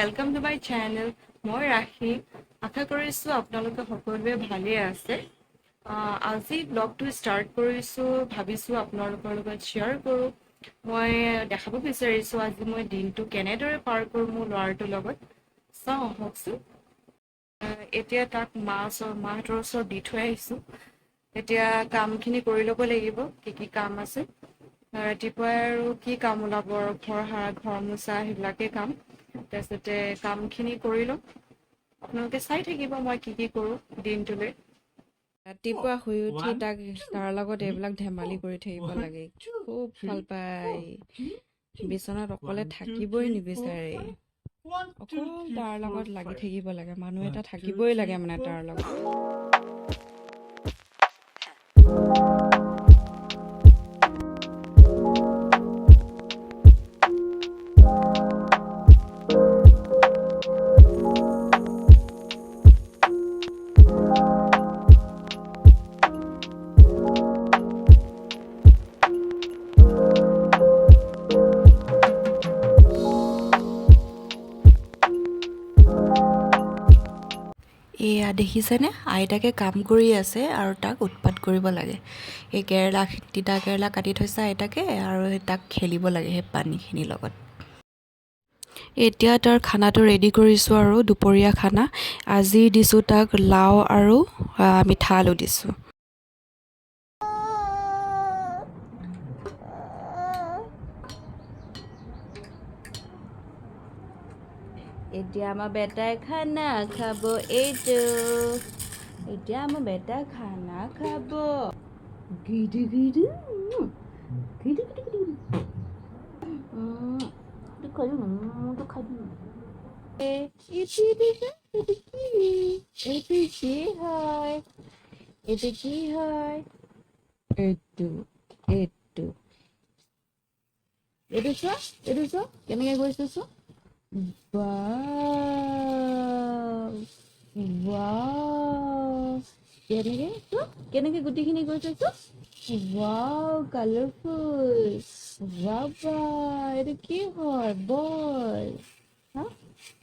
Welcome to my channel. মই ৰাখি আশা কৰিছোঁ আপোনালোকে সকলোৱে ভালে আছে। আজি ব্লগটো ষ্টাৰ্ট কৰিছোঁ, ভাবিছোঁ আপোনালোকৰ লগত শ্বেয়াৰ কৰোঁ। মই দেখাব বিচাৰিছোঁ আজি মই দিনটো কেনেদৰে পাৰ কৰোঁ মোৰ ল'ৰাটোৰ লগত। চাওঁ আহকচোন। এতিয়া তাক মাহঁতৰ ওচৰত দি থৈ আহিছোঁ। এতিয়া কামখিনি কৰি ল'ব লাগিব, কি কাম আছে। ৰাতিপুৱাই আৰু কি কাম ওলাব, ঘৰ সাৰা, ঘৰ মোচা সেইবিলাকেই কাম। তাৰপিছতে কামখিনি কৰি লওঁ, আপোনালোকে চাই থাকিব মই কি কৰোঁ দিনটোলৈ। ৰাতিপুৱা শুই উঠি তাৰ লগত এইবিলাক ধেমালি কৰি থাকিব লাগে, খুব ভাল পায়। বিচনাত অকলে থাকিবই নিবিচাৰে, অকল তাৰ লগত লাগি থাকিব লাগে। মানুহ এটা থাকিবই লাগে মানে তাৰ লগত। এয়া দেখিছেনে, আইতাকে কাম কৰি আছে আৰু তাক উৎপাত কৰিব লাগে। এই তিতা কেৰেলা কাটি থৈছে আইতাকে, আৰু তাক খেলিব লাগে সেই পানীখিনিৰ লগত। এতিয়া তাৰ খানাটো ৰেডি কৰিছোঁ, আৰু দুপৰীয়া খানা আজি দিছোঁ তাক লাও আৰু মিঠা আলু দিছোঁ। এতিয়া আমাৰ বেটাই খানা খাব, এতিয়া আমাৰ বেটাই খানা খাব। গিডি গিডি গিডি গিডি এইটো কি হয়? এইটো কি হয়? এইটো চোৱা কেনেকে গৈছে চোৱা। কেনেকে গুটিখিনি গৈছে চোৱা। কালাৰফুল। এইটো কি হয়? বল।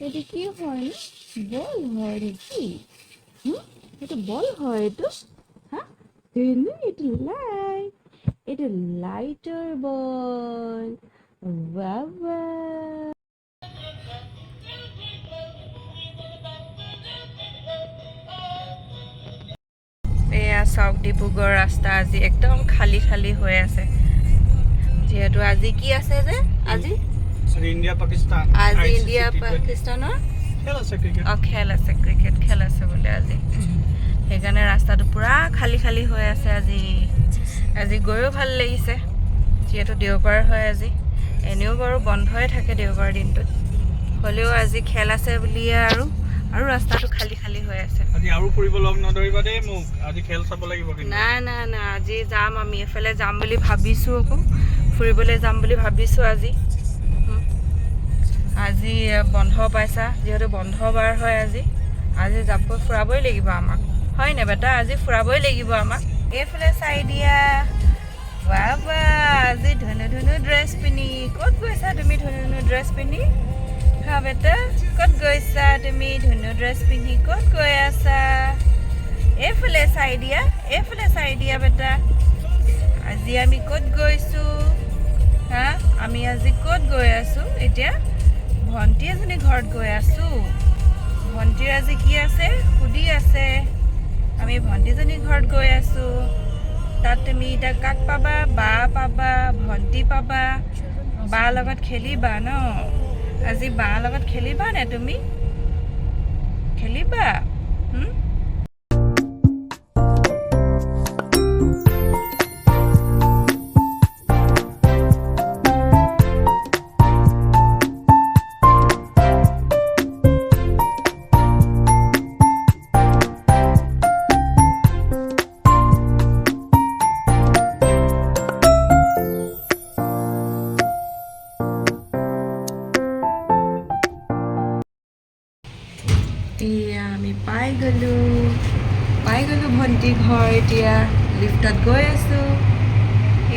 এইটো কি হয়? বল হয় নেকি? এইটো বল হয় এইটো? এইটো লাইটৰ বল। এয়া চাওক, ডিব্ৰুগড় ৰাস্তা আজি একদম খালী হৈ আছে। যিহেতু আজি কি আছে যে আজি ইণ্ডিয়া পাকিস্তানৰ খেল আছে, ক্ৰিকেট খেল আছে বোলে আজি। সেইকাৰণে ৰাস্তাটো পুৰা খালী হৈ আছে আজি গৈও ভাল লাগিছে, যিহেতু দেওবাৰ হয় আজি। এনেও বাৰু বন্ধই থাকে দেওবাৰ দিনটোত, হ'লেও আজি খেল আছে বুলিয়ে আৰু ৰাস্তাটো খালী হৈ আছে। আজি আৰু ফুৰিব লগ নধৰিবা দেই মোক, আজি খেল চাব লাগিব। নাই, আজি যাম, আমি এফালে যাম বুলি ভাবিছোঁ, আকৌ ফুৰিবলৈ যাম বুলি ভাবিছোঁ আজি বন্ধ পাইছা, যিহেতু বন্ধ বাৰ হয় আজি ফুৰাবই লাগিব আমাক, হয় নে বেটা? আজি ফুৰাবই লাগিব আমাক। এইফালে চাই দিয়া। আজি ধুনু ড্ৰেছ পিন্ধি ক'ত গৈছা তুমি? ধুনু ড্ৰেছ পিন্ধি বেটা, ক'ত গৈছা তুমি? ধুনু ড্ৰেছ পিন্ধি ক'ত গৈ আছা? এইফালে চাই দিয়া বেটা। আজি আমি ক'ত গৈছোঁ? আমি আজি ক'ত গৈ আছোঁ? এতিয়া ভণ্টি এজনী ঘৰত গৈ আছোঁ। ভণ্টিৰ আজি কি আছে সুধি আছে। আমি ভণ্টিজনী ঘৰত গৈ আছোঁ। তাত তুমি এতিয়া কাক পাবা? বা পাবা, ভণ্টি পাবা। বা লগত খেলিবা ন? আজি বা লগত খেলিবা নে তুমি? খেলিবা? এয়া আমি পাই গ'লোঁ ভণ্টি ঘৰ। এতিয়া লিফ্টত গৈ আছোঁ।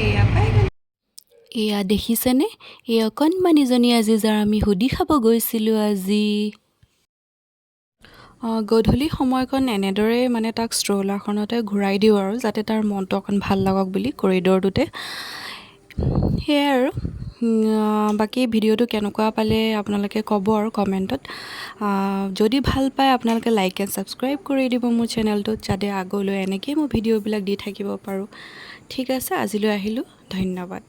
এয়া পাই গ'লোঁ। এয়া দেখিছেনে, এই অকণমানিজনী আজি যাৰ আমি সুধি খাব গৈছিলোঁ আজি। গধূলি সময়কণ এনেদৰে মানে তাক ষ্ট্ৰলাৰখনতে ঘূৰাই দিওঁ আৰু যাতে তাৰ মনটো অকণ ভাল লাগক বুলি কৰিডৰটোতে। সেয়াই আৰু বাকী ভিডিঅ'টো কেনেকুৱা পালে আপোনালোকে ক'ব আৰু কমেণ্টত। যদি ভাল পায় আপোনালোকে লাইক এণ্ড ছাবস্ক্ৰাইব কৰি দিব মোৰ চেনেলটোত, যাতে আগলৈ এনেকেই মই ভিডিঅ'বিলাক দি থাকিব পাৰোঁ। ঠিক আছে, আজিলৈ আহিলোঁ, ধন্যবাদ।